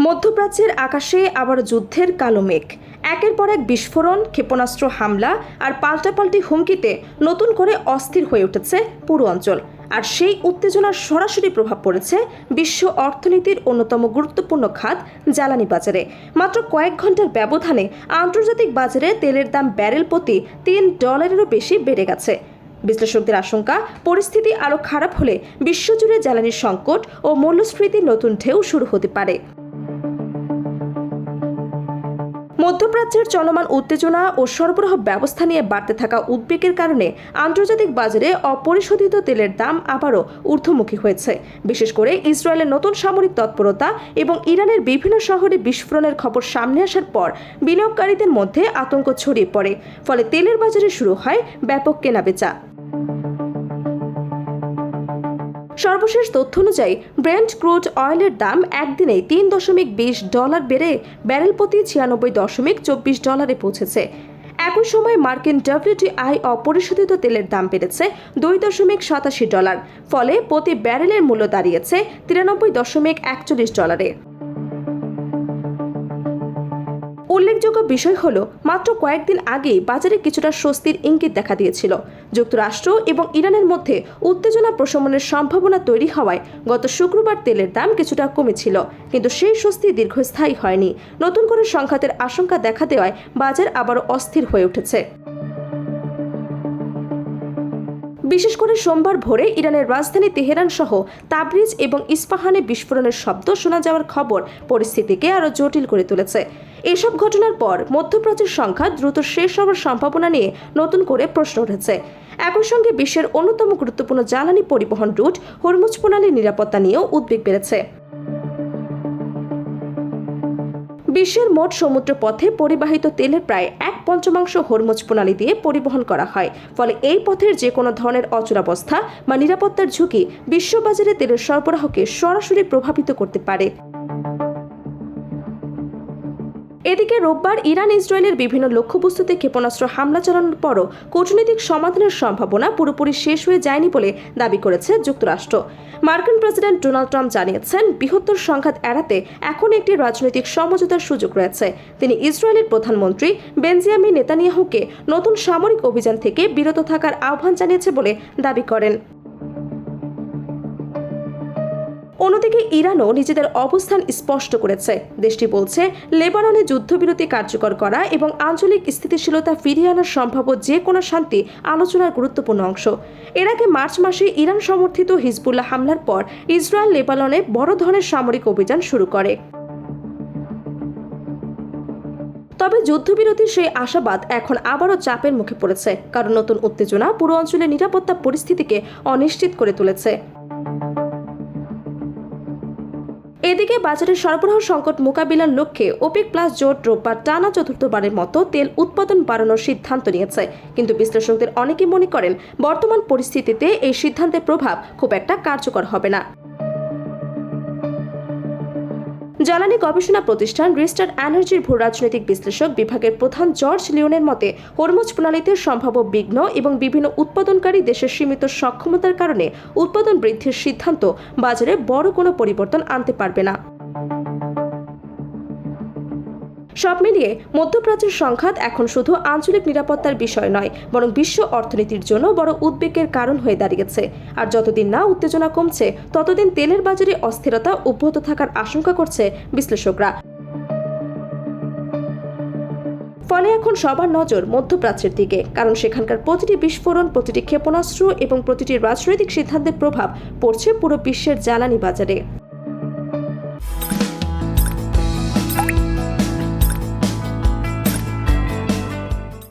মধ্যপ্রাচ্যের আকাশে আবার যুদ্ধের কালো মেঘ। একের পর এক বিস্ফোরণ, ক্ষেপণাস্ত্র হামলা আর পাল্টাপাল্টি হুমকিতে নতুন করে অস্থির হয়ে উঠেছে পুরো অঞ্চল। আর সেই উত্তেজনার সরাসরি প্রভাব পড়েছে বিশ্ব অর্থনীতির অন্যতম গুরুত্বপূর্ণ খাত জ্বালানি বাজারে। মাত্র কয়েক ঘন্টার ব্যবধানে আন্তর্জাতিক বাজারে তেলের দাম ব্যারেল প্রতি $3 বেশি বেড়ে গেছে। বিশ্লেষকদের আশঙ্কা, পরিস্থিতি আরও খারাপ হলে বিশ্বজুড়ে জ্বালানির সংকট ও মূল্যস্ফীতির নতুন ঢেউ শুরু হতে পারে। মধ্যপ্রাচ্যের চলমান উত্তেজনা ও সরবরাহ ব্যবস্থা নিয়ে বাড়তে থাকা উদ্বেগের কারণে আন্তর্জাতিক বাজারে অপরিশোধিত তেলের দাম আবারও ঊর্ধ্বমুখী হয়েছে। বিশেষ করে ইসরায়েলের নতুন সামরিক তৎপরতা এবং ইরানের বিভিন্ন শহরে বিস্ফোরণের খবর সামনে আসার পর বিনিয়োগকারীদের মধ্যে আতঙ্ক ছড়িয়ে পড়ে। ফলে তেলের বাজারে শুরু হয় ব্যাপক কেনাবেচা। সর্বশেষ তথ্য অনুযায়ী ব্রেন্ট ক্রুড অয়েলের দাম একদিনেই $3.20 বেড়ে ব্যারেল প্রতি $96.24 পৌঁছেছে। একই সময় মার্কিন WTI অপরিশোধিত তেলের দাম বেড়েছে $2.87। ফলে প্রতি ব্যারেলের মূল্য দাঁড়িয়েছে $93.41। উল্লেখযোগ্য বিষয় হল, মাত্র কয়েকদিন আগেই বাজারে কিছুটা স্বস্তির ইঙ্গিত দেখা দিয়েছিল। যুক্তরাষ্ট্র এবং ইরানের মধ্যে উত্তেজনা প্রশমনের সম্ভাবনা তৈরি হওয়ায় গত শুক্রবার তেলের দাম কিছুটা কমেছিল, কিন্তু সেই স্বস্তি দীর্ঘস্থায়ী হয়নি। নতুন করে সংঘাতের আশঙ্কা দেখা দেওয়ায় বাজার আবারও অস্থির হয়ে উঠেছে। বিশেষ করে সোমবার ভোরে ইরানের রাজধানী তেহরান সহ তাবরিজ এবং ইস্পাহানে বিস্ফোরণের শব্দ শোনা যাওয়ার খবর পরিস্থিতিকে আরও জটিল করে তুলেছে। এসব ঘটনার পর মধ্যপ্রাচ্যের সংঘাত দ্রুত শেষ হওয়ার সম্ভাবনা নিয়ে নতুন করে প্রশ্ন উঠেছে। একই সঙ্গে বিশ্বের অন্যতম গুরুত্বপূর্ণ জ্বালানি পরিবহন রুট হরমুজ প্রণালীর নিরাপত্তা নিয়েও উদ্বেগ বেড়েছে। বিশ্বের মোট সমুদ্র পথে পরিবাহিত তেলের প্রায় 1/5 হরমুজ প্রণালী দিয়ে পরিবহন করা হয়। ফলে এই পথের যে কোনো ধরনের অচলাবস্থা বা নিরাপত্তার ঝুঁকি বিশ্ববাজারে তেলের সরবরাহকে সরাসরি প্রভাবিত করতে পারে। এদিকে রোববার ইরান ইসরায়েলের বিভিন্ন লক্ষ্যবস্তুতে ক্ষেপণাস্ত্র হামলা চালানোর পরও কূটনৈতিক সমাধানের সম্ভাবনা পুরোপুরি শেষ হয়ে যায়নি বলে দাবি করেছে যুক্তরাষ্ট্র। মার্কিন প্রেসিডেন্ট ডোনাল্ড ট্রাম্প জানিয়েছেন, বৃহত্তর সংঘাত এড়াতে এখন একটি রাজনৈতিক সমঝোতার সুযোগ রয়েছে। তিনি ইসরায়েলের প্রধানমন্ত্রী বেঞ্জামিন নেতানিয়াহুকে নতুন সামরিক অভিযান থেকে বিরত থাকার আহ্বান জানিয়েছে বলে দাবি করেন। অন্যদিকে ইরানও নিজেদের অবস্থান স্পষ্ট করেছে। দেশটি বলছে, লেবাননে যুদ্ধবিরতি কার্যকর করা এবং আঞ্চলিক স্থিতিশীলতা ফিরিয়ে আনার সম্ভাব্য যে কোনো শান্তি আলোচনার গুরুত্বপূর্ণ অংশ। এর আগে মার্চ মাসে ইরান সমর্থিত হিজবুল্লাহ হামলার পর ইসরায়েল লেবাননে বড় ধরনের সামরিক অভিযান শুরু করে। তবে যুদ্ধবিরতির সেই আশাবাদ এখন আবারও চাপের মুখে পড়েছে, কারণ নতুন উত্তেজনা পুরো অঞ্চলের নিরাপত্তা পরিস্থিতিকে অনিশ্চিত করে তুলেছে। এদিকে বাজারের সরবরাহ সংকট মোকাবিলার লক্ষ্যে ওপেক প্লাস জোট রোববার টানা চতুর্থবারের মতো তেল উৎপাদন বাড়ানোর সিদ্ধান্ত নিয়েছে। কিন্তু বিশ্লেষকদের অনেকে মনে করেন, বর্তমান পরিস্থিতিতে এই সিদ্ধান্তের প্রভাব খুব একটা কার্যকর হবে না। জ্বালানি গবেষণা প্রতিষ্ঠান রিস্টার্ট এনার্জির ভূ রাজনৈতিক বিশ্লেষক বিভাগের প্রধান জর্জ লিওনের মতে, হরমুজ প্রণালীতে সম্ভাব্য বিঘ্ন এবং বিভিন্ন উৎপাদনকারী দেশের সীমিত সক্ষমতার কারণে উৎপাদন বৃদ্ধির সিদ্ধান্ত বাজারে বড় কোনো পরিবর্তন আনতে পারবে না। সব মিলিয়ে মধ্যপ্রাচ্যের সংঘাত এখন শুধু আঞ্চলিক নিরাপত্তার বিষয় নয়, বরং বিশ্ব অর্থনীতির জন্য বড় উদ্বেগের কারণ হয়ে দাঁড়িয়েছে। আর যতদিন না উত্তেজনা কমছে, ততদিন তেলের বাজারে অস্থিরতা অব্যাহত থাকার আশঙ্কা করছে বিশ্লেষকরা। ফলে এখন সবার নজর মধ্যপ্রাচ্যের দিকে, কারণ সেখানকার প্রতিটি বিস্ফোরণ, প্রতিটি ক্ষেপণাস্ত্র এবং প্রতিটি রাজনৈতিক সিদ্ধান্তের প্রভাব পড়ছে পুরো বিশ্বের জ্বালানি বাজারে।